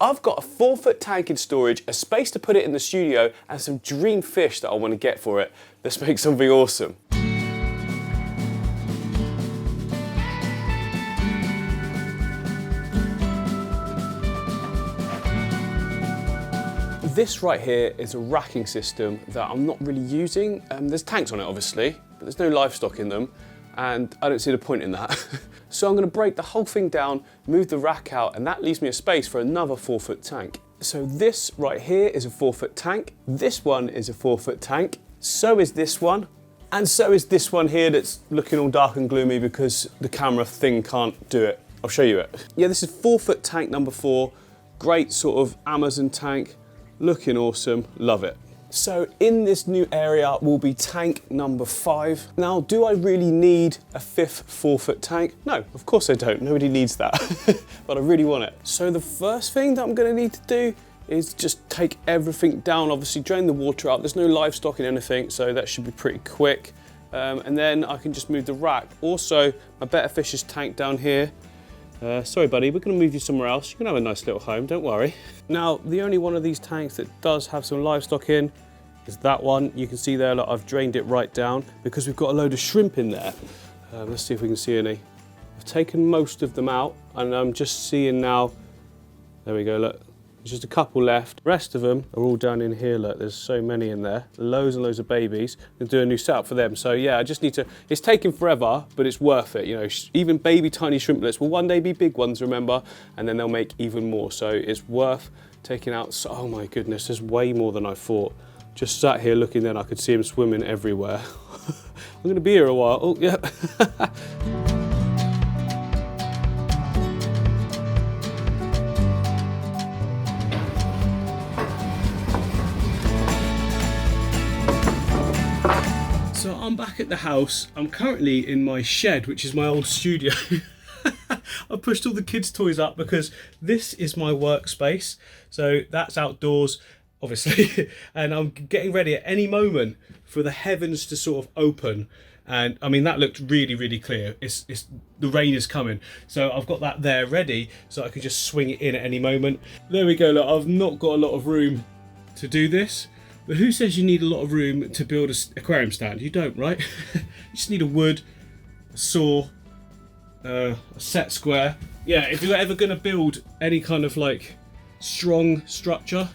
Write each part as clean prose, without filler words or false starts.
I've got a 4-foot tank in storage, a space to put it in the studio, and some dream fish that I want to get for it. Let's make something awesome. This right here is a racking system that I'm not really using. There's tanks on it obviously, but there's no livestock in them, and I don't see the point in that. So I'm going to break the whole thing down, move the rack out, and that leaves me a space for another 4-foot tank. So this right here is a 4-foot tank, this one is a 4-foot tank, so is this one, and so is this one here that's looking all dark and gloomy because the camera thing can't do it. I'll show you it. Yeah, this is 4-foot tank number 4, great sort of Amazon tank. Looking awesome, love it. So in this new area will be tank number 5. Now, do I really need a 5th 4-foot tank? No, of course I don't, nobody needs that, but I really want it. So the first thing that I'm gonna need to do is just take everything down, obviously drain the water out. There's no livestock in anything, so that should be pretty quick. And then I can just move the rack. Also, my Better Fishes tank down here. Sorry buddy, we're going to move you somewhere else. You can have a nice little home, don't worry. Now, the only one of these tanks that does have some livestock in is that one. You can see there, look, I've drained it right down because we've got a load of shrimp in there. Let's see if we can see any. I've taken most of them out and I'm just seeing now, there we go, look. There's just a couple left. The rest of them are all down in here, look, there's so many in there. Loads and loads of babies. I'm gonna do a new setup for them. So yeah, I just need to, it's taking forever, but it's worth it. You know, even baby tiny shrimplets will one day be big ones, remember? And then they'll make even more. So it's worth taking out, so, oh my goodness, there's way more than I thought. Just sat here looking then, I could see them swimming everywhere. I'm gonna be here a while, oh yeah. So I'm back at the house. I'm currently in my shed, which is my old studio. I pushed all the kids' toys up because this is my workspace. So that's outdoors, obviously. And I'm getting ready at any moment for the heavens to sort of open. And I mean, that looked really, really clear. The rain is coming. So I've got that there ready so I can just swing it in at any moment. There we go, look, I've not got a lot of room to do this. But who says you need a lot of room to build an aquarium stand? You don't, right? You just need a wood, a saw, a set square. Yeah, if you're ever going to build any kind of like strong structure,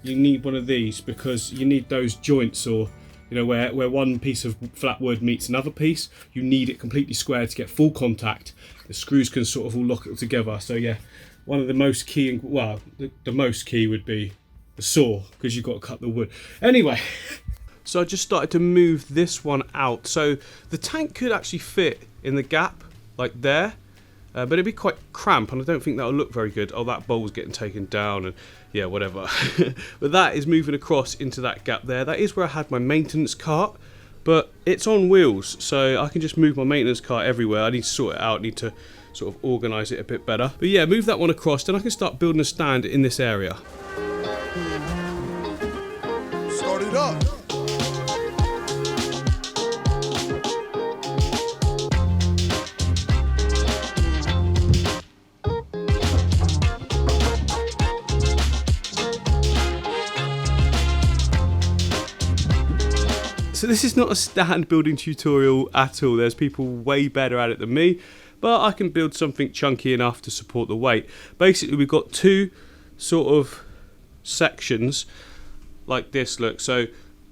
you need one of these because you need those joints, or you know, where one piece of flat wood meets another piece, you need it completely square to get full contact. The screws can sort of all lock it together. So yeah, one of the most key, well, the most key would be the saw, because you've got to cut the wood. Anyway, so I just started to move this one out. So the tank could actually fit in the gap like there, but it'd be quite cramped and I don't think that'll look very good. Oh, that bowl's getting taken down and yeah, whatever. But that is moving across into that gap there. That is where I had my maintenance cart, but it's on wheels, so I can just move my maintenance cart everywhere. I need to sort it out, need to sort of organise it a bit better. But yeah, move that one across, then I can start building a stand in this area. Start it up. So this is not a stand building tutorial at all. There's people way better at it than me, but I can build something chunky enough to support the weight. Basically, we've got two sort of sections like this, look. So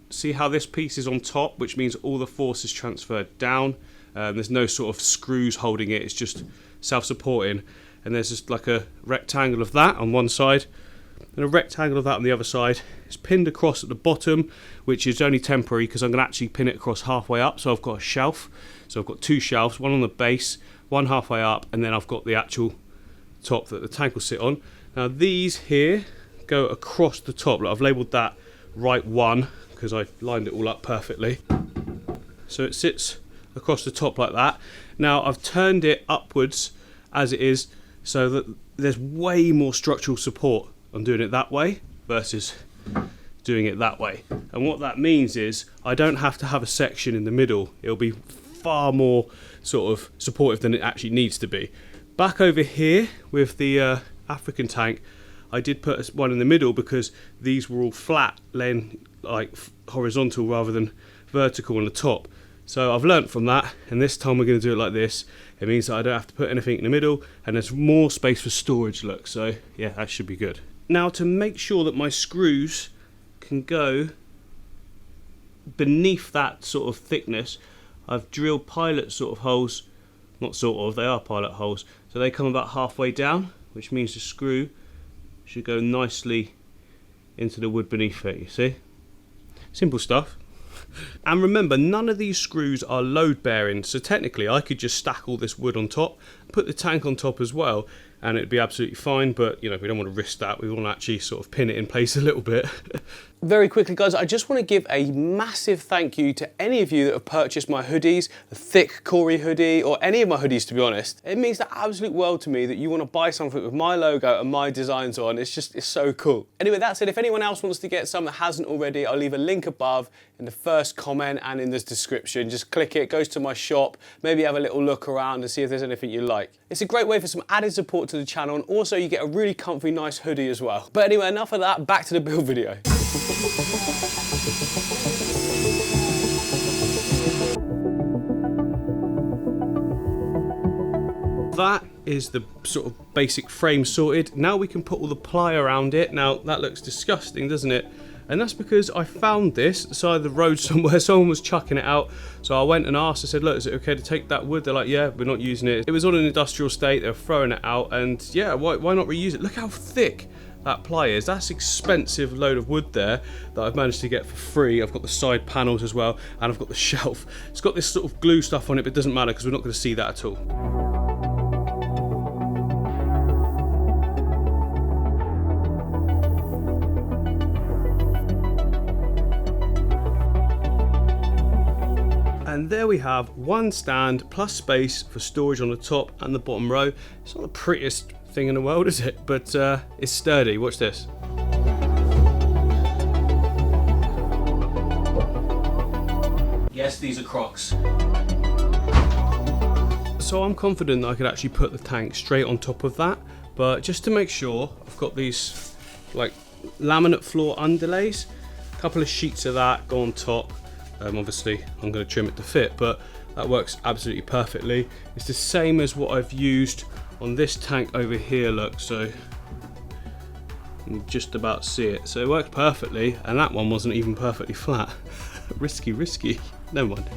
see how this piece is on top, which means all the force is transferred down. There's no sort of screws holding it, it's just self-supporting. And there's just like a rectangle of that on one side and a rectangle of that on the other side. It's pinned across at the bottom, which is only temporary because I'm going to actually pin it across halfway up. So I've got a shelf. So I've got two shelves, one on the base, one halfway up, and then I've got the actual top that the tank will sit on. Now these here go across the top. Like I've labelled that right one because I lined it all up perfectly. So it sits across the top like that. Now I've turned it upwards as it is so that there's way more structural support on doing it that way versus doing it that way. And what that means is I don't have to have a section in the middle. It'll be far more sort of supportive than it actually needs to be. Back over here with the African tank, I did put one in the middle because these were all flat, laying like horizontal rather than vertical on the top. So I've learnt from that, and this time we're going to do it like this. It means that I don't have to put anything in the middle, and there's more space for storage, look. So yeah, that should be good. Now, to make sure that my screws can go beneath that sort of thickness, I've drilled pilot sort of holes. Not sort of, they are pilot holes. So they come about halfway down, which means the screw should go nicely into the wood beneath it, you see? Simple stuff. And remember, none of these screws are load bearing, so technically I could just stack all this wood on top, put the tank on top as well, and it'd be absolutely fine. But you know, we don't want to risk that. We want to actually sort of pin it in place a little bit. Very quickly, guys, I just want to give a massive thank you to any of you that have purchased my hoodies, the thick Corey hoodie, or any of my hoodies, to be honest. It means the absolute world to me that you want to buy something with my logo and my designs on. It's so cool. Anyway, that said, if anyone else wants to get some that hasn't already, I'll leave a link above in the first comment and in the description. Just click it, it goes to my shop, maybe have a little look around and see if there's anything you like. It's a great way for some added support to the channel, and also you get a really comfy, nice hoodie as well. But anyway, enough of that, back to the build video. That is the sort of basic frame sorted. Now we can put all the ply around it. Now that looks disgusting, doesn't it? And that's because I found this side of the road somewhere. Someone was chucking it out. So I went and asked, I said, look, is it okay to take that wood? They're like, yeah, we're not using it. It was on an industrial state, they were throwing it out, and yeah, why not reuse it? Look how thick that ply is. That's expensive load of wood there that I've managed to get for free. I've got the side panels as well, and I've got the shelf. It's got this sort of glue stuff on it, but it doesn't matter because we're not going to see that at all. And there we have one stand plus space for storage on the top and the bottom row. It's not the prettiest thing in the world, is it? But it's sturdy. Watch this. Yes, these are Crocs. So I'm confident that I could actually put the tank straight on top of that, but just to make sure, I've got these like laminate floor underlays, a couple of sheets of that go on top. Obviously I'm going to trim it to fit, but that works absolutely perfectly. It's the same as what I've used on this tank over here, look, so you can just about see it. So it worked perfectly, and that one wasn't even perfectly flat. risky, never mind.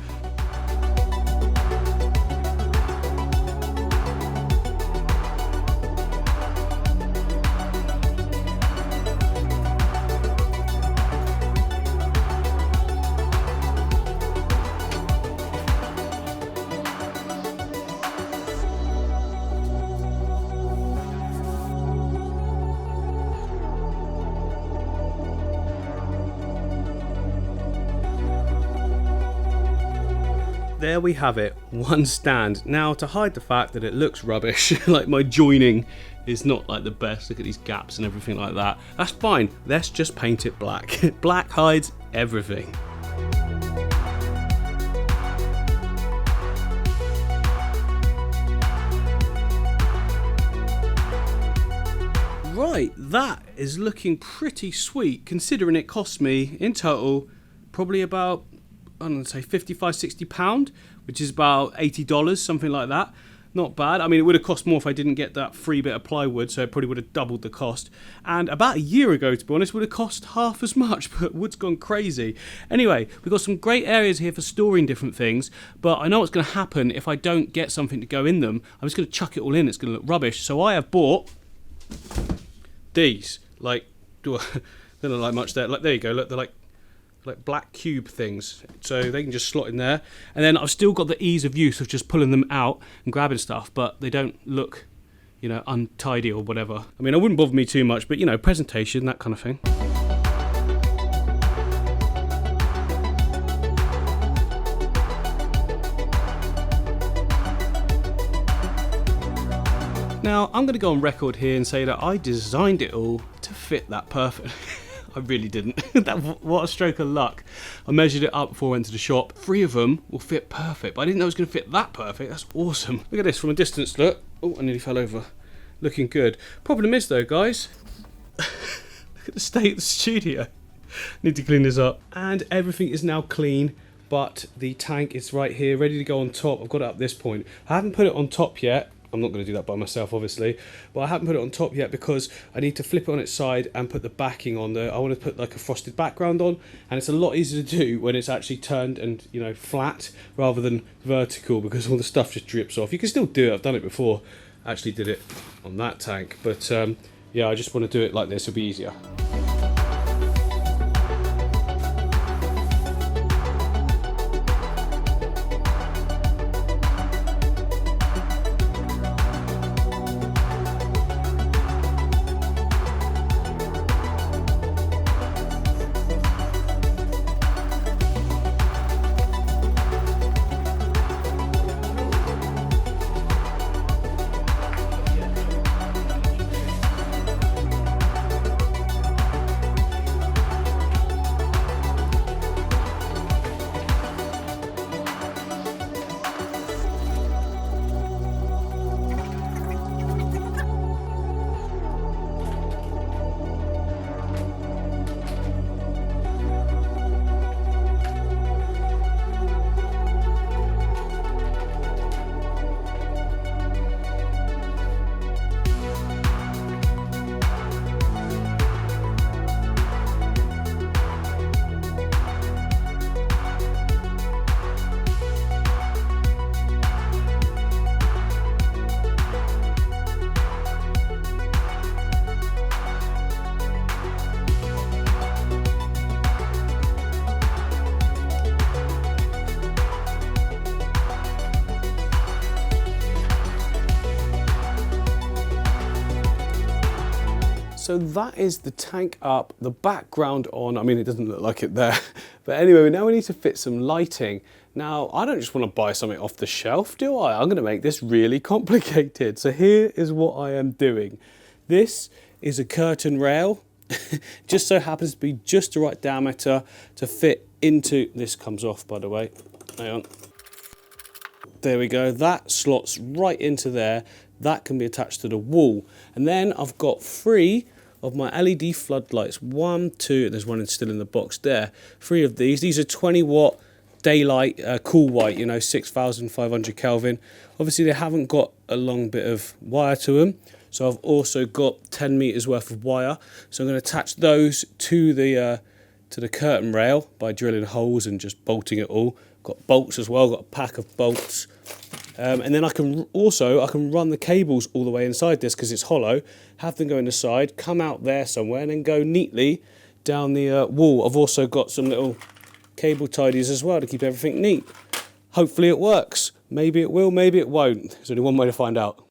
There we have it, one stand. Now, to hide the fact that it looks rubbish, like my joining is not like the best, look at these gaps and everything like that, that's fine, let's just paint it black. Black hides everything. Right, that is looking pretty sweet, considering it cost me in total probably about, I don't know, say £55–60, which is about $80, something like that. Not bad. I mean, it would have cost more if I didn't get that free bit of plywood, so it probably would have doubled the cost. And about a year ago, to be honest, would have cost half as much, but wood's gone crazy. Anyway, we've got some great areas here for storing different things, but I know what's going to happen if I don't get something to go in them. I'm just going to chuck it all in, it's going to look rubbish. So I have bought these, like, they don't look like much there. Like, there you go, look, they're like black cube things, so they can just slot in there. And then I've still got the ease of use of just pulling them out and grabbing stuff, but they don't look, you know, untidy or whatever. I mean, it wouldn't bother me too much, but you know, presentation, that kind of thing. Now, I'm going to go on record here and say that I designed it all to fit that perfectly. I really didn't. What a stroke of luck. I measured it up before I went to the shop. 3 of them will fit perfect, but I didn't know it was going to fit that perfect. That's awesome. Look at this from a distance, look. Oh, I nearly fell over. Looking good. Problem is though, guys, at the state of the studio. Need to clean this up. And everything is now clean, but the tank is right here, ready to go on top. I've got it up this point. I haven't put it on top yet. I'm not going to do that by myself, obviously, but I haven't put it on top yet because I need to flip it on its side and put the backing on there. I want to put like a frosted background on, and it's a lot easier to do when it's actually turned and, you know, flat rather than vertical, because all the stuff just drips off. You can still do it. I've done it before. I actually did it on that tank, but yeah, I just want to do it like this. It'll be easier. So that is the tank up, the background on. I mean, it doesn't look like it there. But anyway, now we need to fit some lighting. Now, I don't just want to buy something off the shelf, do I? I'm going to make this really complicated. So here is what I am doing. This is a curtain rail. Just so happens to be just the right diameter to fit into, this comes off by the way, hang on. There we go, that slots right into there. That can be attached to the wall. And then I've got 3 of my LED floodlights. 1, 2, there's one still in the box there. 3 of these. These are 20 watt daylight, cool white, you know, 6,500 Kelvin. Obviously they haven't got a long bit of wire to them. So I've also got 10 meters worth of wire. So I'm going to attach those to the curtain rail by drilling holes and just bolting it all. Got bolts as well, got a pack of bolts. And then I can run the cables all the way inside this because it's hollow, have them go in the side, come out there somewhere, and then go neatly down the wall. I've also got some little cable tidies as well to keep everything neat. Hopefully it works. Maybe it will, maybe it won't. There's only one way to find out.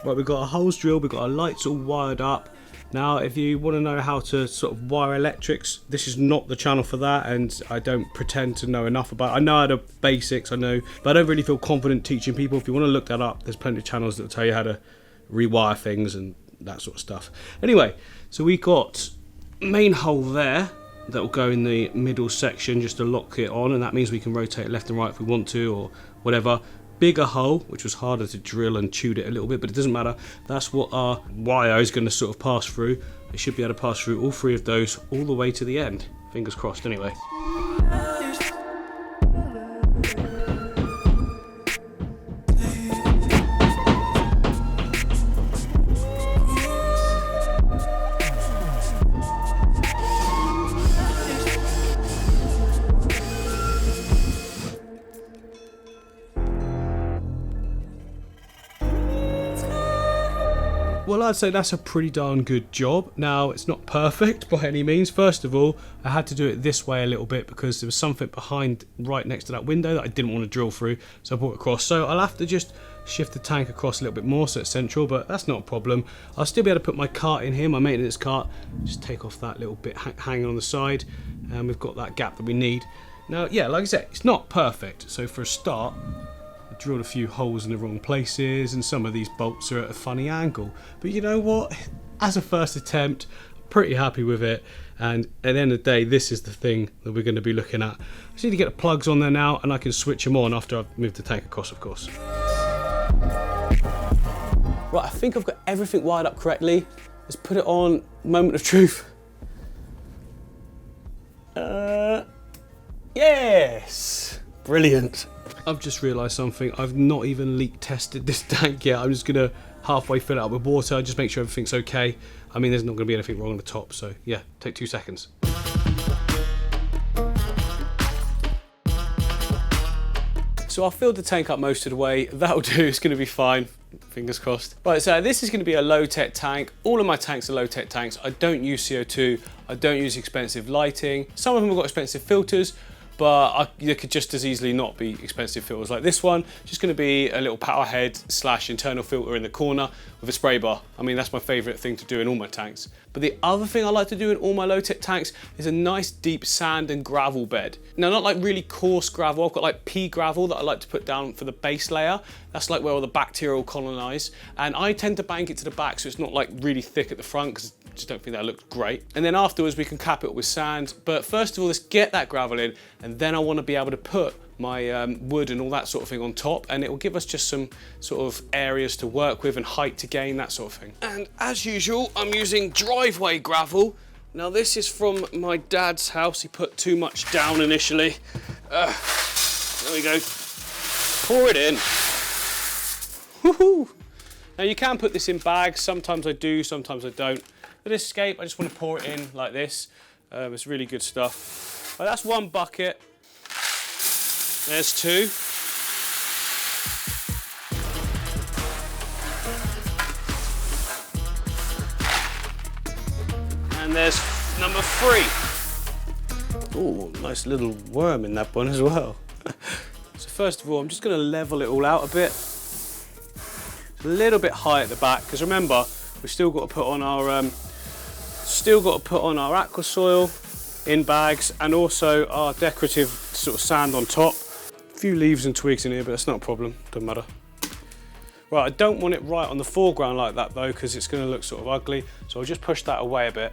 Right, we've got our holes drilled, we've got our lights all wired up. Now, if you want to know how to sort of wire electrics, this is not the channel for that, and I don't pretend to know enough about it. I know how to basics, I know, but I don't really feel confident teaching people. If you want to look that up, there's plenty of channels that will tell you how to rewire things and that sort of stuff. Anyway, so we got main hole there that will go in the middle section just to lock it on, and that means we can rotate it left and right if we want to or whatever. Bigger hole, which was harder to drill and chewed it a little bit, but it doesn't matter. That's what our wire is going to sort of pass through. It should be able to pass through all 3 of those all the way to the end. Fingers crossed anyway. Well, I'd say that's a pretty darn good job. Now, it's not perfect by any means. First of all, I had to do it this way a little bit because there was something behind right next to that window that I didn't want to drill through, so I brought it across. So I'll have to just shift the tank across a little bit more so it's central, but that's not a problem. I'll still be able to put my cart in here, my maintenance cart. Just take off that little bit hanging on the side, and we've got that gap that we need. Now, yeah, like I said, it's not perfect. So for a start, I drilled a few holes in the wrong places, and some of these bolts are at a funny angle. But you know what? As a first attempt, I'm pretty happy with it. And at the end of the day, this is the thing that we're going to be looking at. I just need to get the plugs on there now, and I can switch them on after I've moved the tank across, of course. Right, I think I've got everything wired up correctly. Let's put it on moment of truth. Yes! Brilliant. I've just realised something. I've not even leak tested this tank yet. I'm just going to halfway fill it up with water, just make sure everything's okay. I mean, there's not going to be anything wrong on the top, so yeah, take 2 seconds. So I filled the tank up most of the way. That'll do, it's going to be fine. Fingers crossed. Right, so this is going to be a low-tech tank. All of my tanks are low-tech tanks. I don't use CO2. I don't use expensive lighting. Some of them have got expensive filters, but they could just as easily not be expensive filters. Like this one, just going to be a little power head / internal filter in the corner with a spray bar. I mean, that's my favourite thing to do in all my tanks. But the other thing I like to do in all my low-tech tanks is a nice deep sand and gravel bed. Now, not like really coarse gravel. I've got like pea gravel that I like to put down for the base layer. That's like where all the bacteria will colonise. And I tend to bank it to the back so it's not like really thick at the front, because I just don't think that looks great. And then afterwards we can cap it with sand. But first of all, let's get that gravel in, and then I want to be able to put my wood and all that sort of thing on top, and it will give us just some sort of areas to work with and height to gain, that sort of thing. And as usual, I'm using driveway gravel. Now this is from my dad's house. He put too much down initially. There we go. Pour it in. Woohoo! Now you can put this in bags. Sometimes I do, sometimes I don't. For this scape, I just want to pour it in like this. It's really good stuff. Right, that's one bucket. There's two. And there's number 3. Oh, nice little worm in that one as well. So first of all, I'm just going to level it all out a bit. It's a little bit high at the back, because remember, we've still got to put on our aqua soil in bags, and also our decorative sort of sand on top. A few leaves and twigs in here, but that's not a problem, doesn't matter. Right, I don't want it right on the foreground like that though, because it's going to look sort of ugly, so I'll just push that away a bit.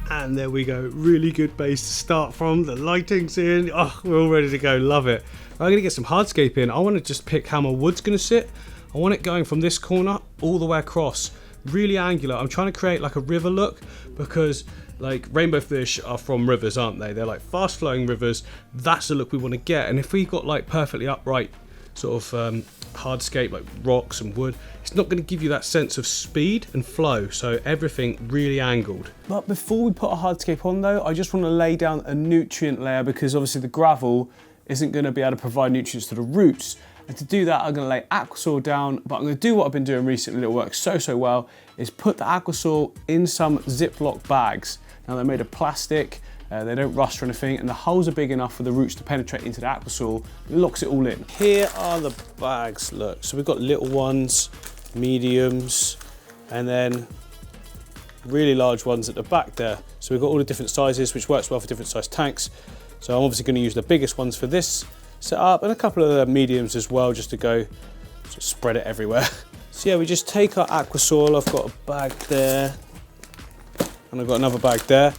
And there we go, really good base to start from. The lighting's in, oh, we're all ready to go, love it. I'm gonna get some hardscape in. I wanna just pick how my wood's gonna sit. I want it going from this corner all the way across, really angular. I'm trying to create like a river look, because like rainbowfish are from rivers, aren't they? They're like fast flowing rivers. That's the look we wanna get. And if we got like perfectly upright sort of hardscape, like rocks and wood, it's not going to give you that sense of speed and flow, so everything really angled. But before we put a hardscape on though, I just want to lay down a nutrient layer, because obviously the gravel isn't going to be able to provide nutrients to the roots. And to do that, I'm going to lay aqua soil down, but I'm going to do what I've been doing recently that works so well, is put the aqua soil in some Ziploc bags. Now they're made of plastic, they don't rust or anything, and the holes are big enough for the roots to penetrate into the aqua soil. It locks it all in. Here are the bags, look. So we've got little ones, mediums, and then really large ones at the back there. So we've got all the different sizes, which works well for different size tanks. So I'm obviously going to use the biggest ones for this setup, and a couple of the mediums as well, just to go just spread it everywhere. So yeah, we just take our aqua soil. I've got a bag there, and I've got another bag there.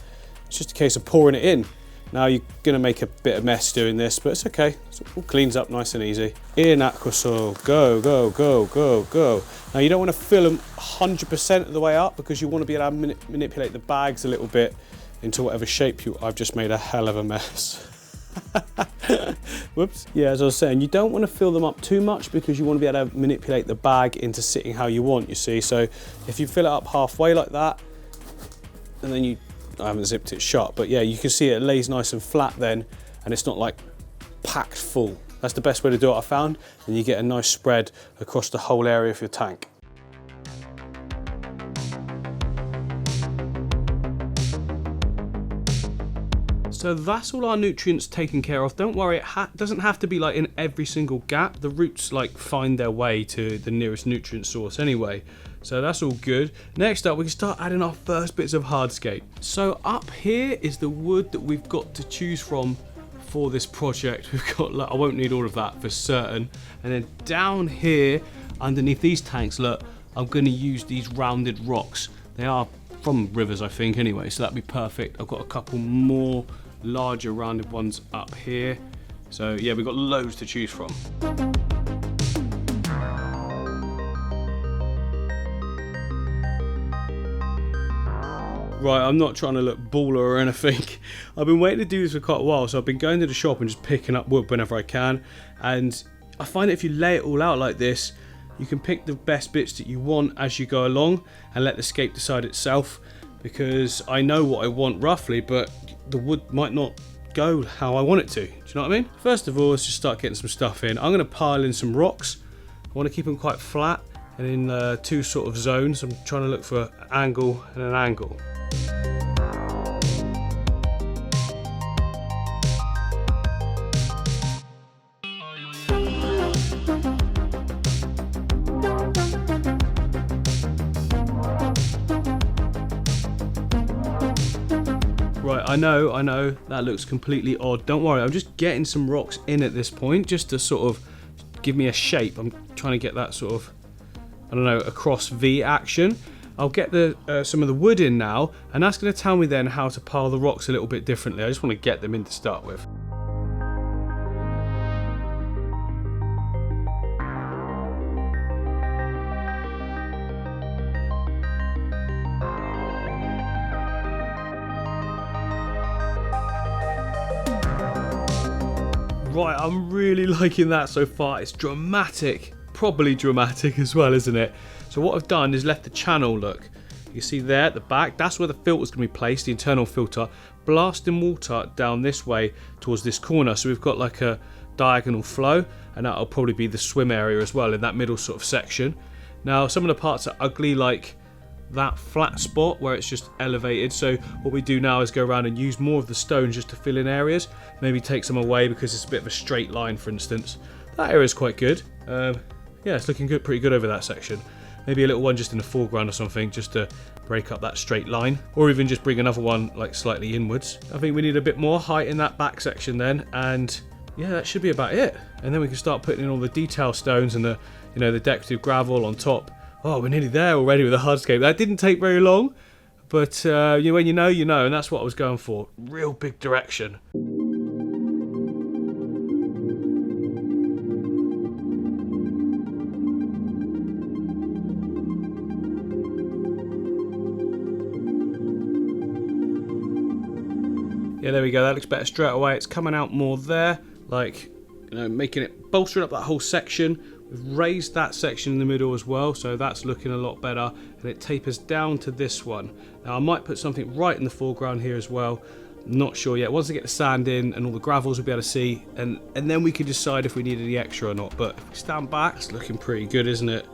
It's just a case of pouring it in. Now you're going to make a bit of mess doing this, but it's okay. It all cleans up nice and easy. In aqua soil, go, go, go, go, go. Now you don't want to fill them 100% of the way up, because you want to be able to manipulate the bags a little bit into whatever shape I've just made a hell of a mess. Whoops. Yeah, as I was saying, you don't want to fill them up too much, because you want to be able to manipulate the bag into sitting how you want, you see. So if you fill it up halfway like that, and then I haven't zipped it shut, but yeah, you can see it lays nice and flat then, and it's not like packed full. That's the best way to do it, I found, and you get a nice spread across the whole area of your tank. So So that's all our nutrients taken care of. Don't worry, it doesn't have to be like in every single gap. The roots like find their way to the nearest nutrient source anyway. So that's all good. Next up, we can start adding our first bits of hardscape. So up here is the wood that we've got to choose from for this project. We've got, look, I won't need all of that for certain. And then down here, underneath these tanks, look, I'm going to use these rounded rocks. They are from rivers, I think, anyway, so that'd be perfect. I've got a couple more larger rounded ones up here. So yeah, we've got loads to choose from. Right, I'm not trying to look baller or anything. I've been waiting to do this for quite a while, so I've been going to the shop and just picking up wood whenever I can. And I find that if you lay it all out like this, you can pick the best bits that you want as you go along and let the scape decide itself, because I know what I want roughly, but the wood might not go how I want it to. Do you know what I mean? First of all, let's just start getting some stuff in. I'm going to pile in some rocks. I want to keep them quite flat and in two sort of zones. I'm trying to look for an angle and an angle. Right, I know, that looks completely odd. Don't worry, I'm just getting some rocks in at this point, just to sort of give me a shape. I'm trying to get that sort of, I don't know, a cross V action. I'll get some of the wood in now, and that's going to tell me then how to pile the rocks a little bit differently. I just want to get them in to start with. Right, I'm really liking that so far. It's dramatic, probably dramatic as well, isn't it? So what I've done is left the channel, look. You see there at the back, that's where the filter's going to be placed, the internal filter, blasting water down this way towards this corner. So we've got like a diagonal flow, and that'll probably be the swim area as well in that middle sort of section. Now, some of the parts are ugly, like that flat spot where it's just elevated. So what we do now is go around and use more of the stones just to fill in areas, maybe take some away because it's a bit of a straight line, for instance. That area is quite good. Yeah, it's looking good, pretty good over that section. Maybe a little one just in the foreground or something, just to break up that straight line, or even just bring another one like slightly inwards. I think we need a bit more height in that back section then, and yeah, that should be about it. And then we can start putting in all the detail stones and the, you know, the decorative gravel on top. Oh, we're nearly there already with the hardscape. That didn't take very long, but when you know, and that's what I was going for. Real big direction. Yeah, there we go. That looks better straight away. It's coming out more there, like, you know, making it, bolstering up that whole section. We've raised that section in the middle as well, so that's looking a lot better, and it tapers down to this one. Now I might put something right in the foreground here as well. Not sure yet. Once I get the sand in and all the gravels, we'll be able to see, and then we can decide if we need any extra or not. But if we stand back, it's looking pretty good, isn't it?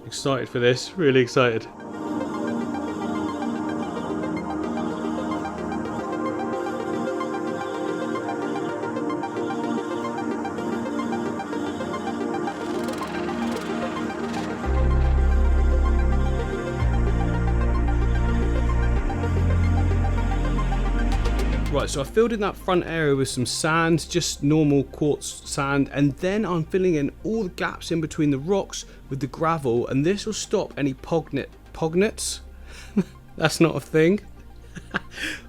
Excited for this, really excited. Right, so I filled in that front area with some sand, just normal quartz sand, and then I'm filling in all the gaps in between the rocks with the gravel, and this will stop any pockets? That's not a thing.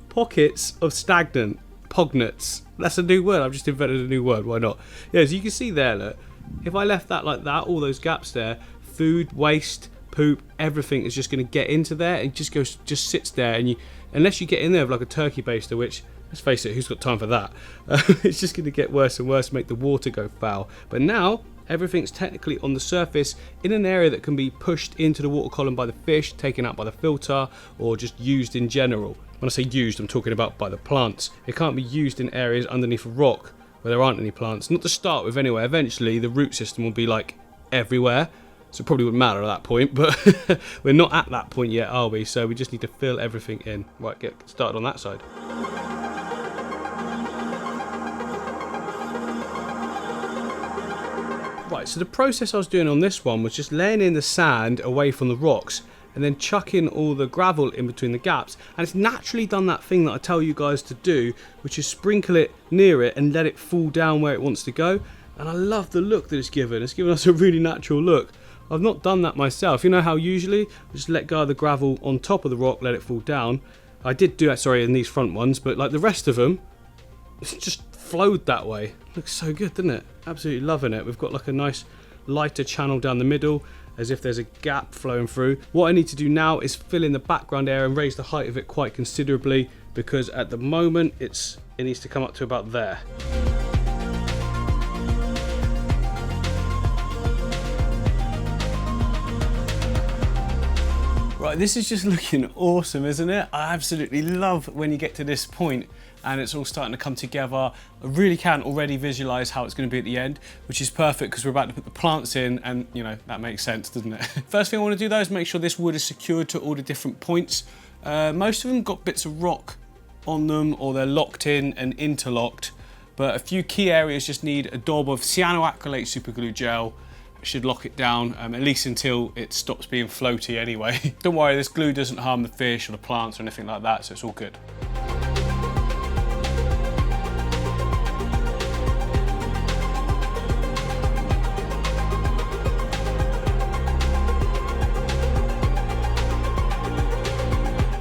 Pockets of stagnant. Pognets. That's a new word. I've just invented a new word. Why not? Yeah, as you can see there, look, if I left that like that, all those gaps there, food, waste, poop, everything is just going to get into there and just sits there, and unless you get in there with like a turkey baster, which, let's face it, who's got time for that? It's just going to get worse and worse, make the water go foul. But now everything's technically on the surface in an area that can be pushed into the water column by the fish, taken out by the filter, or just used in general. When I say used, I'm talking about by the plants. It can't be used in areas underneath a rock where there aren't any plants. Not to start with anyway. Eventually the root system will be like everywhere, so it probably wouldn't matter at that point, but we're not at that point yet, are we? So we just need to fill everything in. Right, get started on that side. Right, so the process I was doing on this one was just laying in the sand away from the rocks and then chucking all the gravel in between the gaps, and it's naturally done that thing that I tell you guys to do, which is sprinkle it near it and let it fall down where it wants to go. And I love the look that it's given us a really natural look. I've not done that myself. You know how usually I just let go of the gravel on top of the rock, let it fall down. I did do that, sorry, in these front ones, but like the rest of them, it's just flowed that way. Looks so good, doesn't it? Absolutely loving it. We've got like a nice lighter channel down the middle, as if there's a gap flowing through. What I need to do now is fill in the background area and raise the height of it quite considerably, because at the moment it needs to come up to about there. Right, this is just looking awesome, isn't it? I absolutely love when you get to this point and it's all starting to come together. I really can already visualize how it's going to be at the end, which is perfect because we're about to put the plants in, and you know, that makes sense, doesn't it? First thing I want to do though is make sure this wood is secured to all the different points. Most of them got bits of rock on them, or they're locked in and interlocked, but a few key areas just need a daub of cyanoacrylate superglue gel. Should lock it down, at least until it stops being floaty anyway. Don't worry, this glue doesn't harm the fish or the plants or anything like that, so it's all good.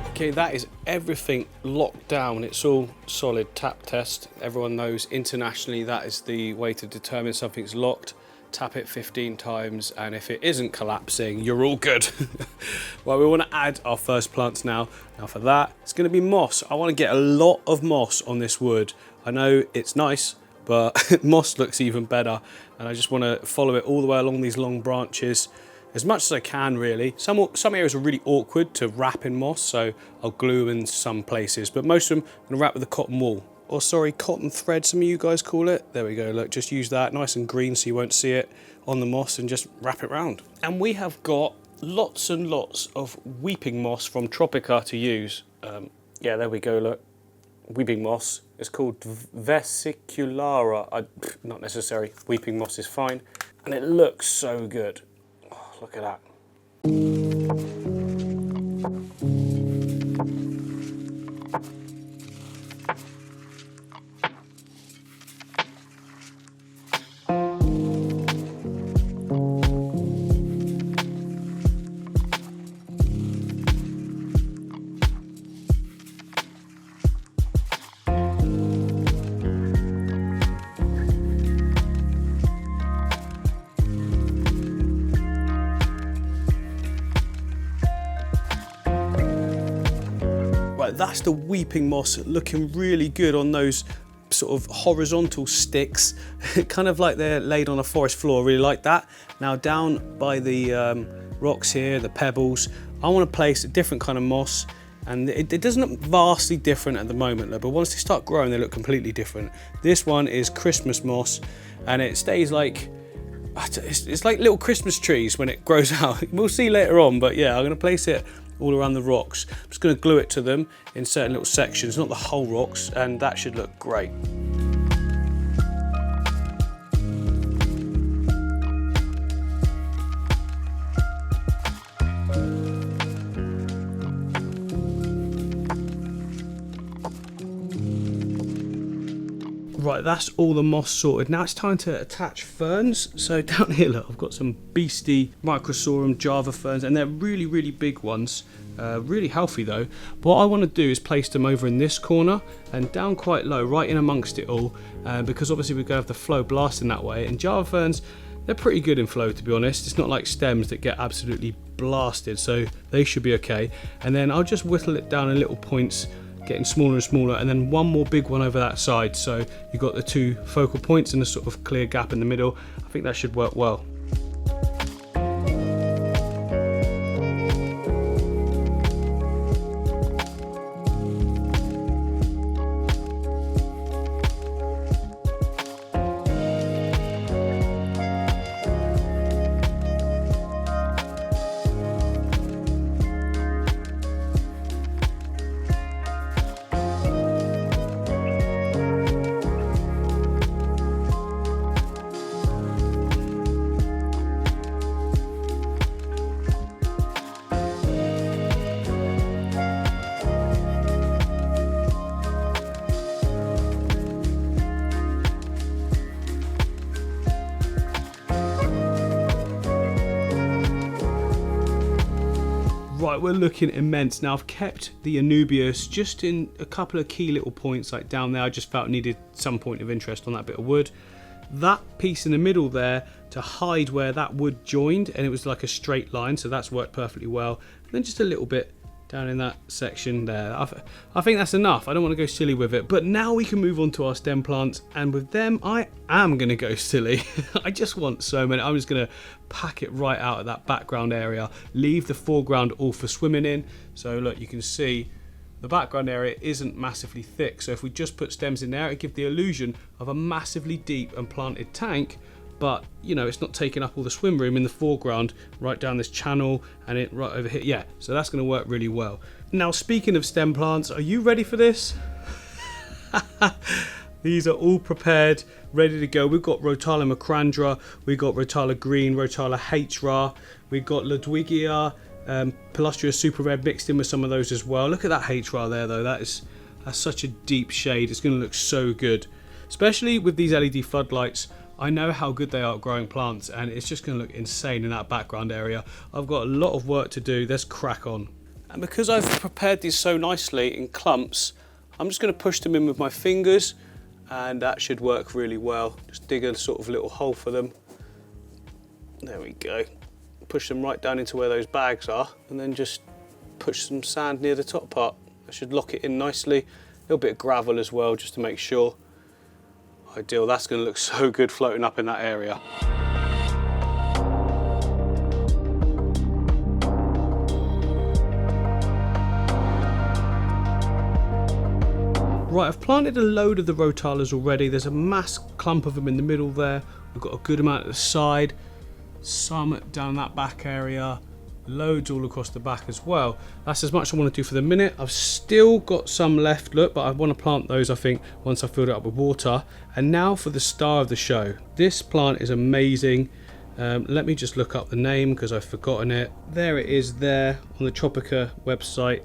Okay, that is everything locked down. It's all solid. Tap test. Everyone knows internationally that is the way to determine something's locked. Tap it 15 times, and if it isn't collapsing, you're all good. Well, we want to add our first plants now. Now for that, it's going to be moss. I want to get a lot of moss on this wood. I know it's nice, but moss looks even better, and I just want to follow it all the way along these long branches as much as I can, really. Some areas are really awkward to wrap in moss, so I'll glue in some places, but most of them I'm going to wrap with a cotton wool. Or sorry, cotton thread, some of you guys call it. There we go, look, just use that, nice and green so you won't see it on the moss, and just wrap it round. And we have got lots and lots of weeping moss from Tropica to use. Yeah, there we go, look. Weeping moss. It's called Vesiculara. Not necessary, weeping moss is fine. And it looks so good. Oh, look at that. That's the weeping moss looking really good on those sort of horizontal sticks, kind of like they're laid on a forest floor. Really like that. Now down by the rocks here, the pebbles, I want to place a different kind of moss, and it doesn't look vastly different at the moment, but once they start growing they look completely different. This one is Christmas moss, and it stays like, it's like little Christmas trees when it grows out. We'll see later on, but yeah, I'm going to place it all around the rocks. I'm just going to glue it to them in certain little sections, not the whole rocks, and that should look great. Right, that's all the moss sorted. Now it's time to attach ferns. So down here, look, I've got some beastie Microsorum Java ferns, and they're really, really big ones. Really healthy though. What I want to do is place them over in this corner and down quite low, right in amongst it all, because obviously we're going to have the flow blasting that way. And Java ferns, they're pretty good in flow, to be honest. It's not like stems that get absolutely blasted, so they should be okay. And then I'll just whittle it down in little points, getting smaller and smaller, and then one more big one over that side, so you've got the two focal points and a sort of clear gap in the middle. I think that should work well. Right, we're looking immense. Now I've kept the Anubias just in a couple of key little points, like down there. I just felt needed some point of interest on that bit of wood. That piece in the middle there to hide where that wood joined, and it was like a straight line, so that's worked perfectly well. And then just a little bit down in that section there. I think that's enough. I don't want to go silly with it. But now we can move on to our stem plants, and with them I am going to go silly. I just want so many. I'm just going to pack it right out of that background area, leave the foreground all for swimming in. So look, you can see the background area isn't massively thick, so if we just put stems in there, it gives the illusion of a massively deep and planted tank. But you know, it's not taking up all the swim room in the foreground, right down this channel and it right over here. Yeah, so that's going to work really well. Now, speaking of stem plants, are you ready for this? These are all prepared, ready to go. We've got Rotala macrandra, we've got Rotala green, Rotala hra, we've got Ludwigia, Pilustria super red mixed in with some of those as well. Look at that hra there though, that's such a deep shade. It's going to look so good, especially with these LED floodlights. I know how good they are at growing plants, and it's just going to look insane in that background area. I've got a lot of work to do. Let's crack on. And because I've prepared these so nicely in clumps, I'm just going to push them in with my fingers, and that should work really well. Just dig a sort of little hole for them. There we go. Push them right down into where those bags are, and then just push some sand near the top part. That should lock it in nicely. A little bit of gravel as well, just to make sure. Ideal, that's going to look so good floating up in that area. Right, I've planted a load of the Rotalas already. There's a mass clump of them in the middle there. We've got a good amount at the side, some down that back area, loads all across the back as well. That's as much I want to do for the minute. I've still got some left, look, but I want to plant those, I think, once I've filled it up with water. And now for the star of the show. This plant is amazing. Let me just look up the name because I've forgotten it. There it is there on the Tropica website.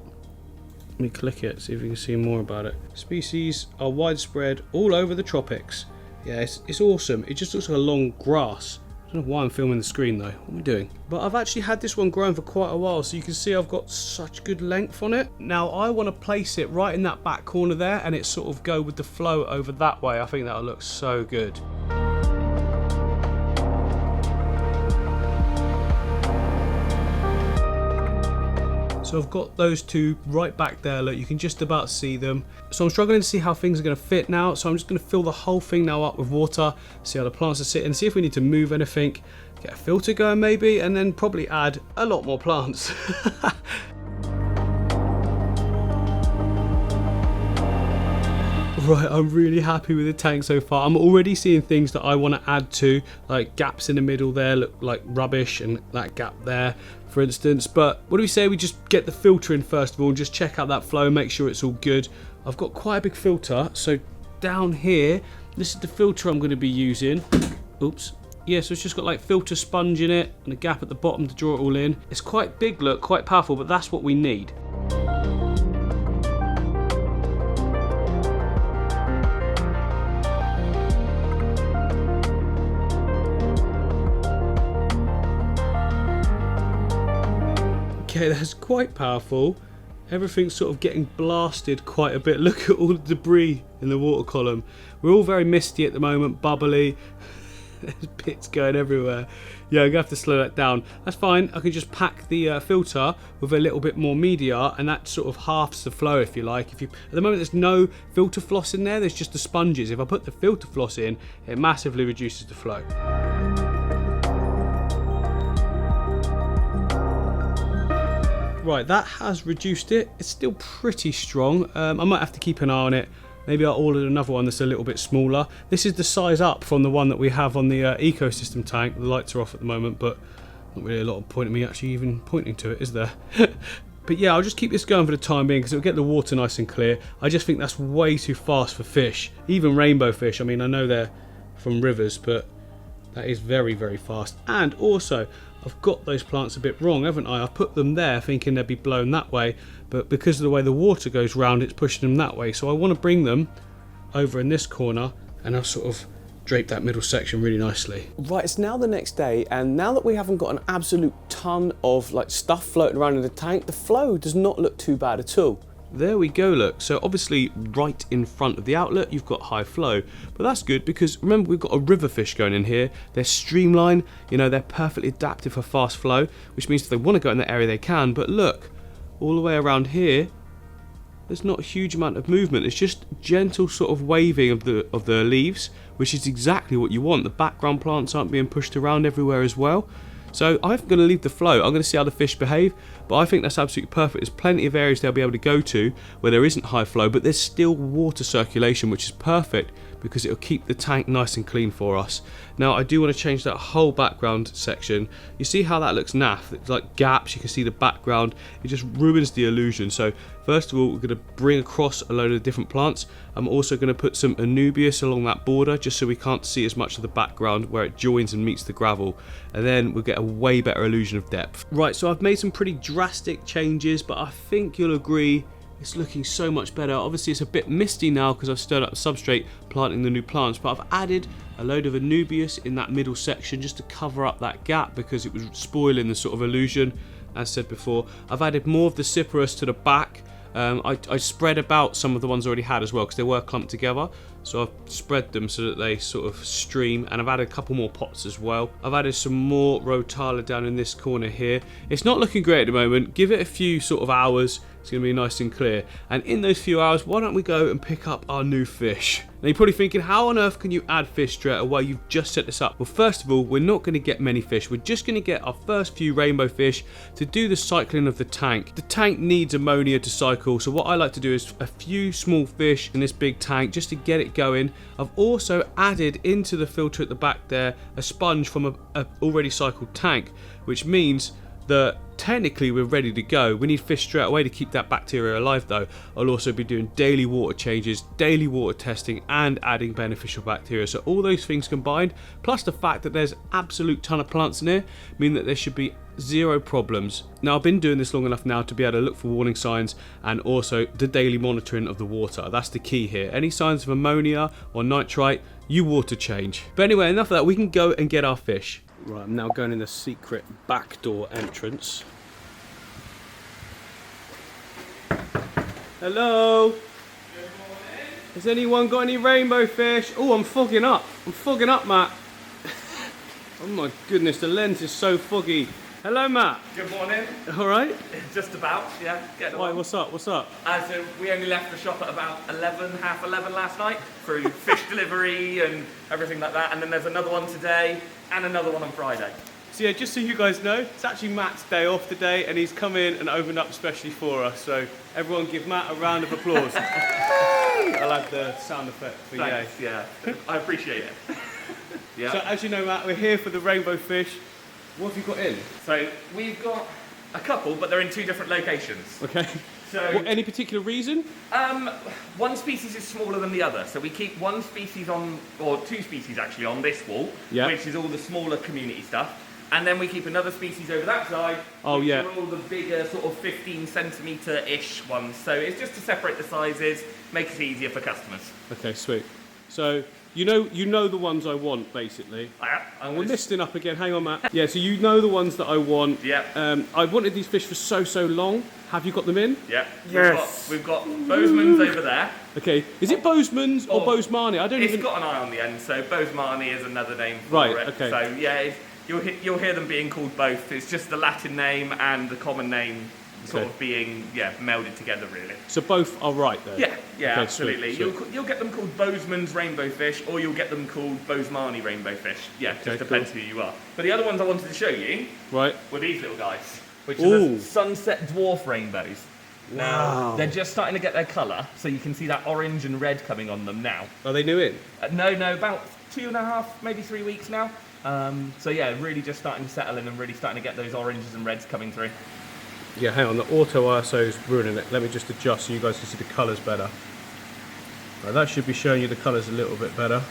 Let me click it, see if you can see more about it. Species are widespread all over the tropics. Yeah, it's awesome. It just looks like a long grass. I don't know why I'm filming the screen though. What am I doing? But I've actually had this one growing for quite a while, so you can see I've got such good length on it. Now I want to place it right in that back corner there, and it sort of go with the flow over that way. I think that'll look so good. So I've got those two right back there, look, you can just about see them. So I'm struggling to see how things are going to fit now, so I'm just going to fill the whole thing now up with water, see how the plants are sitting, see if we need to move anything, get a filter going maybe, and then probably add a lot more plants. Right, I'm really happy with the tank so far. I'm already seeing things that I want to add to, like gaps in the middle there look like rubbish, and that gap there, for instance. But what do we say we just get the filter in first of all, just check out that flow, make sure it's all good. I've got quite a big filter, so down here, this is the filter I'm going to be using. Oops. Yeah, so it's just got like filter sponge in it and a gap at the bottom to draw it all in. It's quite big, look, quite powerful, but that's what we need. Okay, that's quite powerful. Everything's sort of getting blasted quite a bit. Look at all the debris in the water column. We're all very misty at the moment, bubbly. There's bits going everywhere. Yeah, I'm gonna have to slow that down. That's fine. I can just pack the filter with a little bit more media, and that sort of halves the flow, if you like. At the moment, there's no filter floss in there. There's just the sponges. If I put the filter floss in, it massively reduces the flow. Right, that has reduced it. It's still pretty strong. I might have to keep an eye on it. Maybe I'll order another one that's a little bit smaller. This is the size up from the one that we have on the ecosystem tank. The lights are off at the moment, but not really a lot of point in me actually even pointing to it, is there? But yeah, I'll just keep this going for the time being because it'll get the water nice and clear. I just think that's way too fast for fish. Even rainbow fish, I mean, I know they're from rivers, but that is very, very fast. And also, I've got those plants a bit wrong, haven't I? I've put them there thinking they'd be blown that way, but because of the way the water goes round, it's pushing them that way. So I want to bring them over in this corner, and I'll sort of drape that middle section really nicely. Right, it's now the next day, and now that we haven't got an absolute ton of like stuff floating around in the tank, the flow does not look too bad at all. There we go, look. So obviously right in front of the outlet, you've got high flow, but that's good because remember we've got a river fish going in here. They're streamlined, you know, they're perfectly adapted for fast flow, which means if they want to go in that area, they can. But look, all the way around here, there's not a huge amount of movement. It's just gentle sort of waving of the leaves, which is exactly what you want. The background plants aren't being pushed around everywhere as well. So I'm going to leave the flow. I'm going to see how the fish behave, but I think that's absolutely perfect. There's plenty of areas they'll be able to go to where there isn't high flow, but there's still water circulation, which is perfect because it'll keep the tank nice and clean for us. Now I do want to change that whole background section. You see how that looks naff? It's like gaps, you can see the background. It just ruins the illusion. So first of all, we're going to bring across a load of different plants. I'm also going to put some Anubias along that border just so we can't see as much of the background where it joins and meets the gravel. And then we'll get a way better illusion of depth. Right, so I've made some pretty drastic changes, but I think you'll agree it's looking so much better. Obviously it's a bit misty now because I've stirred up the substrate planting the new plants, but I've added a load of Anubias in that middle section just to cover up that gap because it was spoiling the sort of illusion. As said before, I've added more of the Cyperus to the back. I spread about some of the ones I already had as well because they were clumped together, so I've spread them so that they sort of stream, and I've added a couple more pots as well. I've added some more Rotala down in this corner here. It's not looking great at the moment. Give it a few sort of hours, it's going to be nice and clear, and in those few hours why don't we go and pick up our new fish. Now you're probably thinking, how on earth can you add fish straight away? You've just set this up. Well, first of all, we're not going to get many fish. We're just going to get our first few rainbow fish to do the cycling of the tank. The tank needs ammonia to cycle, so what I like to do is a few small fish in this big tank just to get it going. I've also added into the filter at the back there a sponge from a already cycled tank, which means that technically we're ready to go. We need fish straight away to keep that bacteria alive though. I'll also be doing daily water changes, daily water testing, and adding beneficial bacteria. So all those things combined, plus the fact that there's absolute ton of plants in here, mean that there should be zero problems. Now I've been doing this long enough now to be able to look for warning signs and also the daily monitoring of the water. That's the key here. Any signs of ammonia or nitrite, you water change. But anyway, enough of that, we can go and get our fish. Right, I'm now going in the secret back door entrance. Hello? Good morning. Has anyone got any rainbow fish? Oh, I'm fogging up. I'm fogging up, Matt. Oh my goodness, the lens is so foggy. Hello, Matt. Good morning. All right? Just about, yeah. Why, what's up? What's up? So we only left the shop at about 11, half 11 last night through fish delivery and everything like that. And then there's another one today and another one on Friday. So yeah, just so you guys know, it's actually Matt's day off today and he's come in and opened up especially for us. So everyone give Matt a round of applause. I'll add the sound effect for you. Thanks, yeah. I appreciate it. Yeah. So as you know, Matt, we're here for the rainbow fish. What have you got in? So we've got a couple, but they're in two different locations. Okay. So any particular reason? one species is smaller than the other. So we keep one species on, or two species actually, on this wall, which is all the smaller community stuff. And then we keep another species over that side, which are all the bigger sort of 15 centimetre-ish ones. So it's just to separate the sizes, make it easier for customers. Okay, sweet. So you know the ones I want, basically. We're listing up again. Hang on, Matt. Yeah, so you know the ones that I want. Yeah. I've wanted these fish for so long. Have you got them in? Yeah. Yes. We've got Bozeman's over there. Okay. Is it Bozeman's or Bozemarni? I don't even. It's got an eye on the end, so Bozemarni is another name for it. Okay. So yeah, you'll hear them being called both. It's just the Latin name and the common name sort of being melded together, really. So both are right then? Yeah, okay, absolutely. Sweet. You'll get them called Bozeman's rainbow fish, or you'll get them called Bozemarni rainbow fish. Yeah, just depends who you are. But the other ones I wanted to show you were these little guys, which are the sunset dwarf rainbows. Now, they're just starting to get their colour, so you can see that orange and red coming on them now. Are they new in? No, about 2.5, maybe 3 weeks now. So yeah, really just starting to settle in and really starting to get those oranges and reds coming through. Yeah, hang on, the auto ISO is ruining it. Let me just adjust so you guys can see the colours better. Right, that should be showing you the colours a little bit better.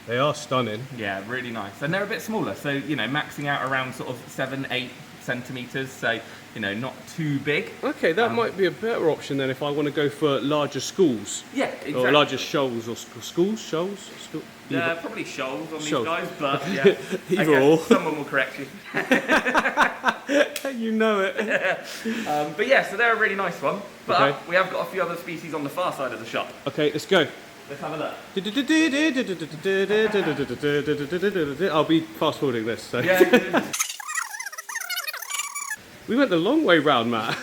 They are stunning. Yeah, really nice. And they're a bit smaller, so, maxing out around sort of 7, 8 centimetres, so you know, not too big. Okay, that might be a better option then if I want to go for larger schools. Yeah, exactly. Or larger shoals or schools, shoals? Probably shoals on Shoals. these guys, but yeah. Either or. Someone will correct you. You know it. But yeah, so they're a really nice one. But Okay. we have got a few other species on the far side of the shop. Okay, let's go. Let's have a look. I'll be fast forwarding this. So. Yeah, We went the long way round, Matt.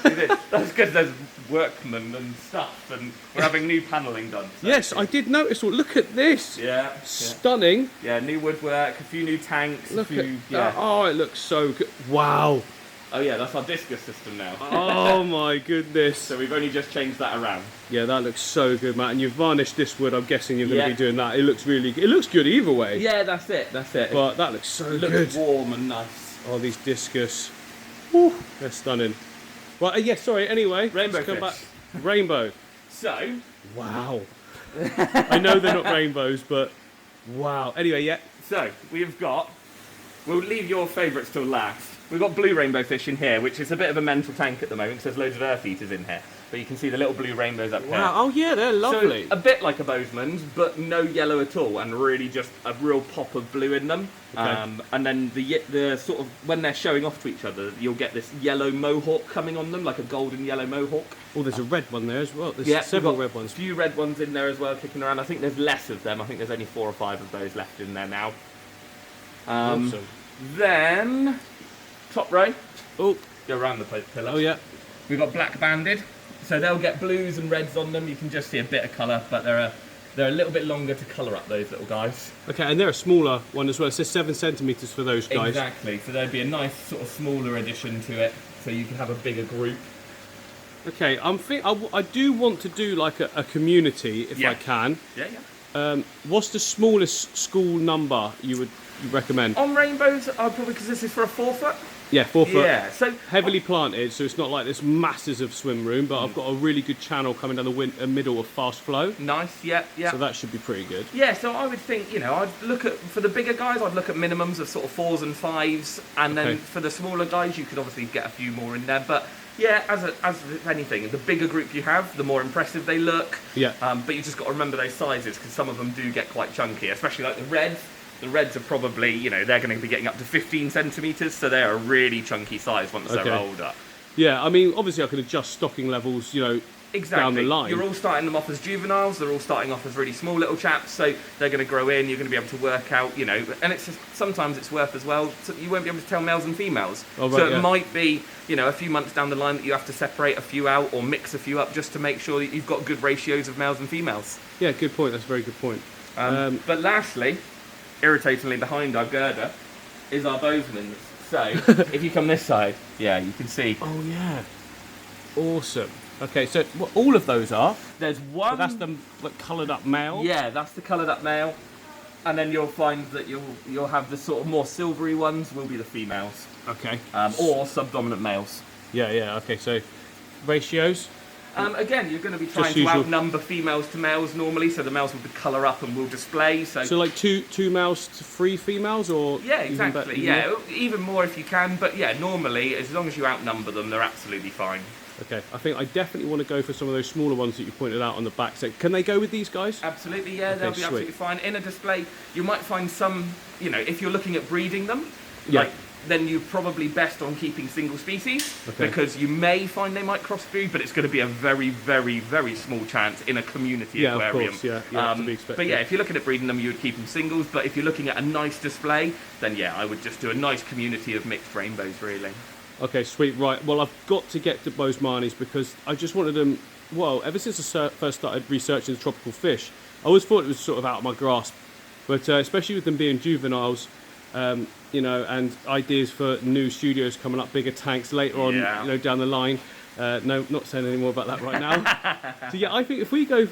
that's good. There's workmen and stuff, and we're having new panelling done. So. Yes, I did notice. Well, look at this. Yeah. Stunning. Yeah, new woodwork, a few new tanks, Look a few. at that. Oh, it looks so good. Wow. Oh yeah, that's our discus system now. Oh my goodness. So we've only just changed that around. Yeah, that looks so good, Matt. And you've varnished this wood. I'm guessing you're going to Yeah. be doing that. It looks really good. It looks good either way. Yeah, that's it. That's it. But that looks so it good. looks warm and nice. Oh, these discus. Woo, they're stunning. Right, yeah, sorry. Anyway, Rainbow let's come fish. back. Rainbow. So, Wow. I know they're not rainbows, but wow. Anyway, yeah. so we've got. We'll leave your favourites till last. We've got blue rainbow fish in here, which is a bit of a mental tank at the moment because there's loads of earth eaters in here. But you can see the little blue rainbows up here. Wow. Oh, yeah, they're lovely. So a bit like a Bozeman's, but no yellow at all, and really just a real pop of blue in them. Okay. And then the sort of when they're showing off to each other, you'll get this yellow mohawk coming on them, like a golden yellow mohawk. Oh, there's a red one there as well. There's several we've got red ones. A few red ones in there as well, kicking around. I think there's less of them. I think there's only 4 or 5 of those left in there now. Awesome. Then top row. Oh, Go around the pillar. oh yeah. We've got black banded, so they'll get blues and reds on them. You can just see a bit of colour, but they're a little bit longer to colour up, those little guys. Okay, and they're a smaller one as well. It says 7 centimetres for those guys. Exactly, so there'd be a nice sort of smaller addition to it, so you can have a bigger group. Okay, I do want to do like a community if Yeah. I can. Yeah, yeah. What's the smallest school number you recommend? On rainbows, I'd probably, because this is for a 4 foot. Yeah, 4 foot. Yeah, so Heavily planted, so it's not like this masses of swim room, but I've got a really good channel coming down the middle of fast flow. nice, yeah, yeah. So that should be pretty good. Yeah, so I would think, I'd look at, for the bigger guys, I'd look at minimums of sort of 4s and 5s, and then Okay. for the smaller guys, you could obviously get a few more in there. But yeah, as with anything, the bigger group you have, the more impressive they look. Yeah. But you just got to remember those sizes, because some of them do get quite chunky, especially like the reds. The reds are probably, they're going to be getting up to 15 centimetres, so they're a really chunky size once Okay. they're older. Yeah, I mean, obviously I can adjust stocking levels, Exactly. down the line. You're all starting them off as juveniles. They're all starting off as really small little chaps. So they're going to grow in. You're going to be able to work out, And it's just, sometimes it's worth as well. So you won't be able to tell males and females. Oh, right, so it yeah. might be, a few months down the line that you have to separate a few out or mix a few up just to make sure that you've got good ratios of males and females. Yeah, good point. That's a very good point. But lastly, irritatingly behind our girder is our Bozeman's. So if you come this side, yeah, you can see. Oh, yeah. Awesome. Okay, so all of those are? There's one. So that's the coloured up male? Yeah, that's the coloured up male. And then you'll find that you'll have the sort of more silvery ones will be the females. Okay. Or subdominant males. Yeah, yeah, okay, so ratios? Again, you're going to be trying to usual. outnumber females to males normally, so the males will colour up and will display. So like two males to 3 females, or? yeah, even exactly. Yeah, even more if you can. But yeah, normally, as long as you outnumber them, they're absolutely fine. Okay, I think I definitely want to go for some of those smaller ones that you pointed out on the back. So can they go with these guys? Absolutely, yeah, Okay, they'll be sweet. absolutely fine. In a display, you might find some, if you're looking at breeding them, Yeah. then you're probably best on keeping single species, Okay. because you may find they might crossbreed, but it's going to be a very, very, very small chance in a community Yeah, of aquarium. course, yeah, to be expected. But yeah, if you're looking at breeding them, you would keep them singles, but if you're looking at a nice display, then yeah, I would just do a nice community of mixed rainbows, really. Okay, sweet, right. Well, I've got to get to Bozeman's because I just wanted them, ever since I first started researching the tropical fish, I always thought it was sort of out of my grasp. But especially with them being juveniles, and ideas for new studios coming up, bigger tanks later on, Yeah. down the line. No, not saying any more about that right now. So yeah, I think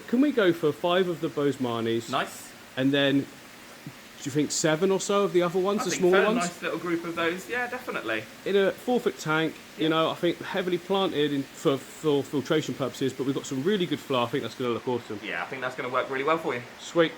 can we go for 5 of the Bozeman's? Nice. And then, do you think 7 or so of the other ones, I the think smaller so, ones? nice little group of those. Yeah, definitely. In a 4-foot tank, I think heavily planted for filtration purposes, but we've got some really good flow. I think that's going to look awesome. Yeah, I think that's going to work really well for you. Sweet.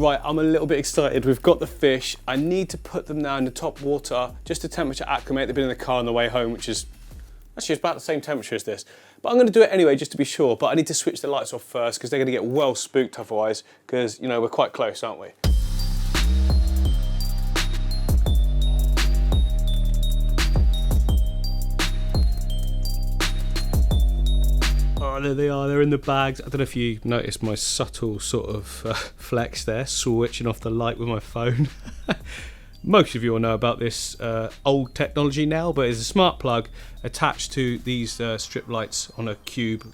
Right, I'm a little bit excited. We've got the fish. I need to put them now in the top water just to temperature acclimate. They've been in the car on the way home, which is actually about the same temperature as this. But I'm going to do it anyway just to be sure. But I need to switch the lights off first because they're going to get well spooked otherwise, because, you know, we're quite close, aren't we? Oh, there they are, they're in the bags. I don't know if you noticed my subtle sort of flex there, switching off the light with my phone. Most of you will know about this old technology now, but it's a smart plug attached to these strip lights on a cube,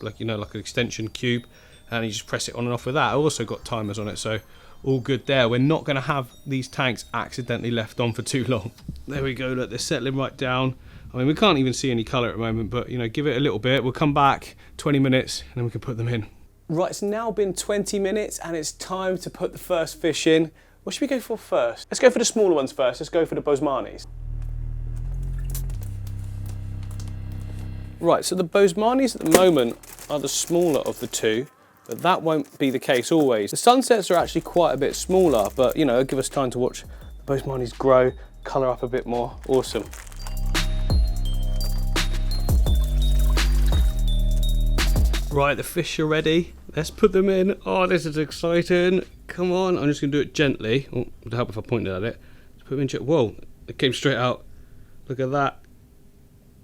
like an extension cube, and you just press it on and off with that. I also got timers on it, so all good there. We're not going to have these tanks accidentally left on for too long. There we go, look, they're settling right down. I mean, we can't even see any colour at the moment, but, you know, give it a little bit. We'll come back 20 minutes and then we can put them in. Right, it's now been 20 minutes and it's time to put the first fish in. What should we go for first? Let's go for the smaller ones first. Let's go for the Bosmanis. Right, so the Bosmanis at the moment are the smaller of the two, but that won't be the case always. The sunsets are actually quite a bit smaller, but, you know, give us time to watch the Bosmanis grow, colour up a bit more. Awesome. Right, the fish are ready. Let's put them in. Oh, this is exciting. Come on, I'm just going to do it gently. Oh, it would help if I pointed at it. Just put them in. Whoa, it came straight out. Look at that.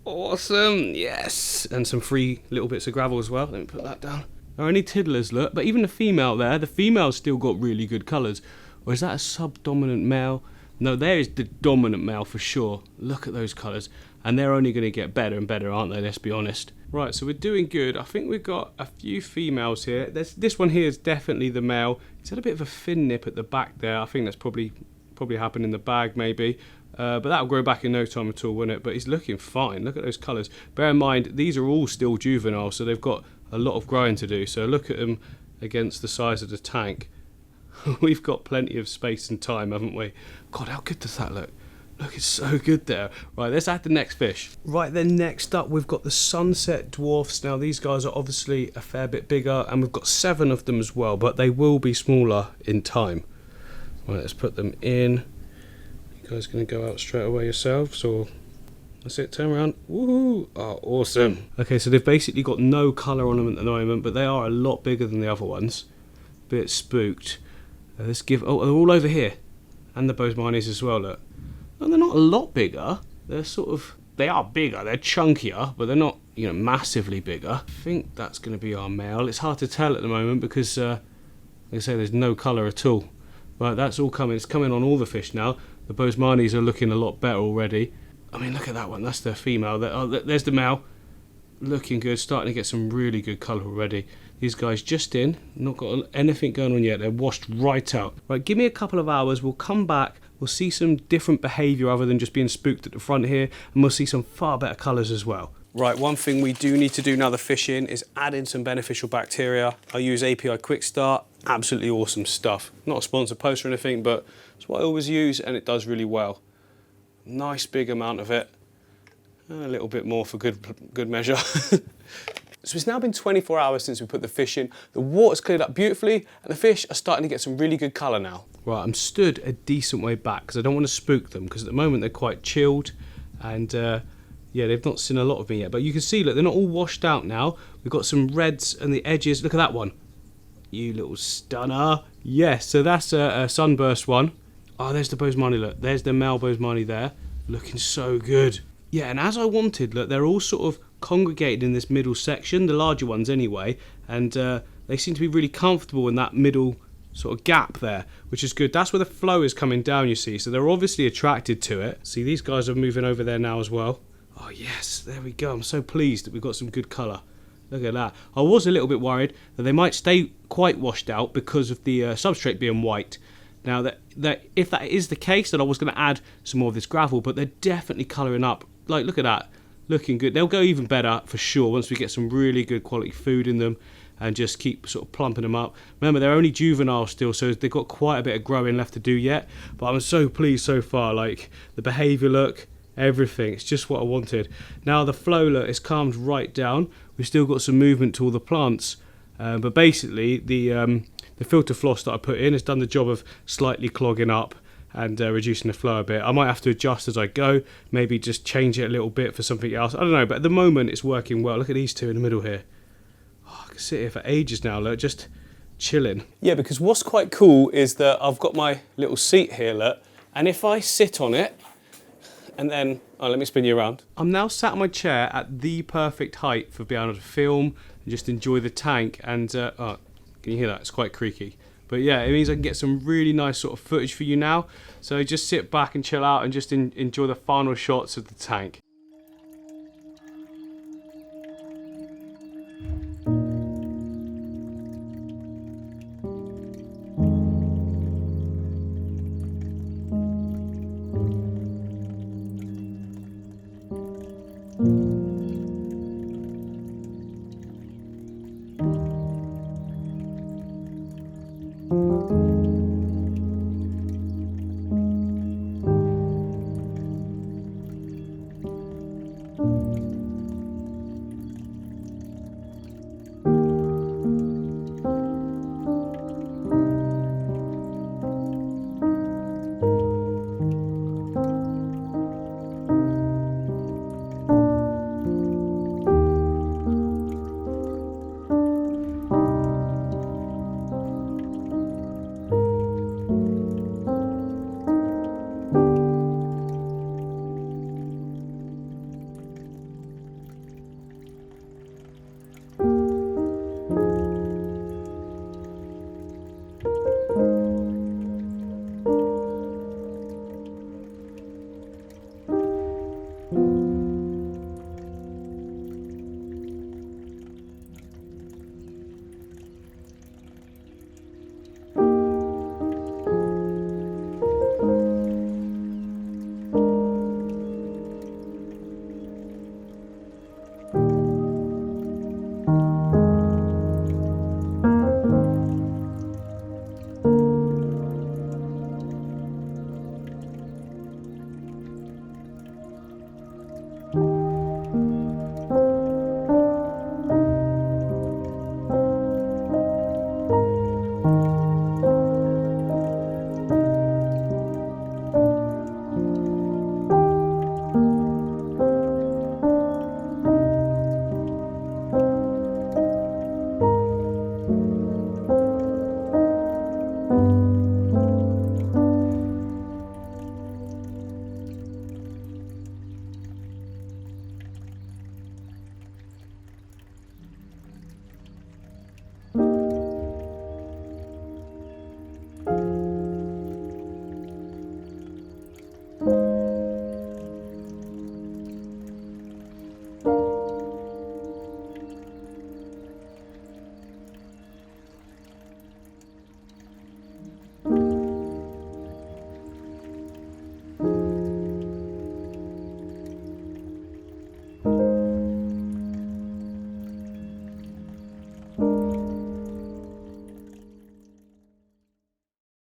Awesome, yes. And some free little bits of gravel as well. Let me put that down. There are only tiddlers, look. But even the female there, the female's still got really good colours. Or is that a subdominant male? No, there is the dominant male for sure. Look at those colours. And they're only going to get better and better, aren't they? Let's be honest. Right, so we're doing good. I think we've got a few females here. This one here is definitely the male. He's had a bit of a fin nip at the back there. I think that's probably happened in the bag maybe. But that'll grow back in no time at all, won't it? But he's looking fine. Look at those colours. Bear in mind, these are all still juvenile, so they've got a lot of growing to do. So look at them against the size of the tank. We've got plenty of space and time, haven't we? God, how good does that look? Look, it's so good there. Right, let's add the next fish. Right, then next up we've got the sunset dwarfs. Now these guys are obviously a fair bit bigger, and we've got 7 of them as well, but they will be smaller in time. Right, let's put them in. You guys gonna go out straight away yourselves, or that's it, turn around. Woohoo! Oh, awesome. Okay, so they've basically got no colour on them at the moment, but they are a lot bigger than the other ones. Bit spooked. Let's give, oh, they're all over here. And the Bosmanis as well, look. And they're not a lot bigger. They are bigger, they're chunkier, but they're not, you know, massively bigger. I think that's going to be our male. It's hard to tell at the moment because, like I say, there's no colour at all. But that's all coming. It's coming on all the fish now. The Bosmanis are looking a lot better already. I mean, look at that one. That's the female. There's the male. Looking good. Starting to get some really good colour already. These guys just in. Not got anything going on yet. They're washed right out. Right, give me a couple of hours. We'll come back. We'll see some different behaviour other than just being spooked at the front here. And we'll see some far better colours as well. Right, one thing we do need to do now the fish in is add in some beneficial bacteria. I use API Quick Start. Absolutely awesome stuff. Not a sponsored post or anything, but it's what I always use and it does really well. Nice big amount of it. And a little bit more for good measure. So it's now been 24 hours since we put the fish in. The water's cleared up beautifully and the fish are starting to get some really good colour now. Right, I'm stood a decent way back because I don't want to spook them, because at the moment they're quite chilled and yeah, they've not seen a lot of me yet. But you can see, look, they're not all washed out now. We've got some reds and the edges. Look at that one. You little stunner. Yes, so that's a sunburst one. Oh, there's the Bosmani, look. There's the male Bosmani there. Looking so good. Yeah, and as I wanted, look, they're all sort of congregated in this middle section, the larger ones anyway, and they seem to be really comfortable in that middle sort of gap there, which is good. That's where the flow is coming down, you see, so they're obviously attracted to it. See, these guys are moving over there now as well. Oh yes, there we go. I'm so pleased that we've got some good colour. Look at that. I was a little bit worried that they might stay quite washed out because of the substrate being white. Now, that if that is the case, then I was going to add some more of this gravel, but they're definitely colouring up. Like, look at that. Looking good. They'll go even better for sure once we get some really good quality food in them and just keep sort of plumping them up. Remember, they're only juvenile still, so they've got quite a bit of growing left to do yet. But I'm so pleased so far. Like, the behaviour, look, everything. It's just what I wanted. Now, the flow, look, is calmed right down. We've still got some movement to all the plants. But basically, the the filter floss that I put in has done the job of slightly clogging up and reducing the flow a bit. I might have to adjust as I go, maybe just change it a little bit for something else. I don't know, but at the moment it's working well. Look at these two in the middle here. Oh, I can sit here for ages now, look, just chilling. Yeah, because what's quite cool is that I've got my little seat here, look, and if I sit on it, and then, oh, let me spin you around. I'm now sat on my chair at the perfect height for being able to film and just enjoy the tank. And, oh, can you hear that? It's quite creaky. But yeah, it means I can get some really nice sort of footage for you now. So just sit back and chill out and just enjoy the final shots of the tank.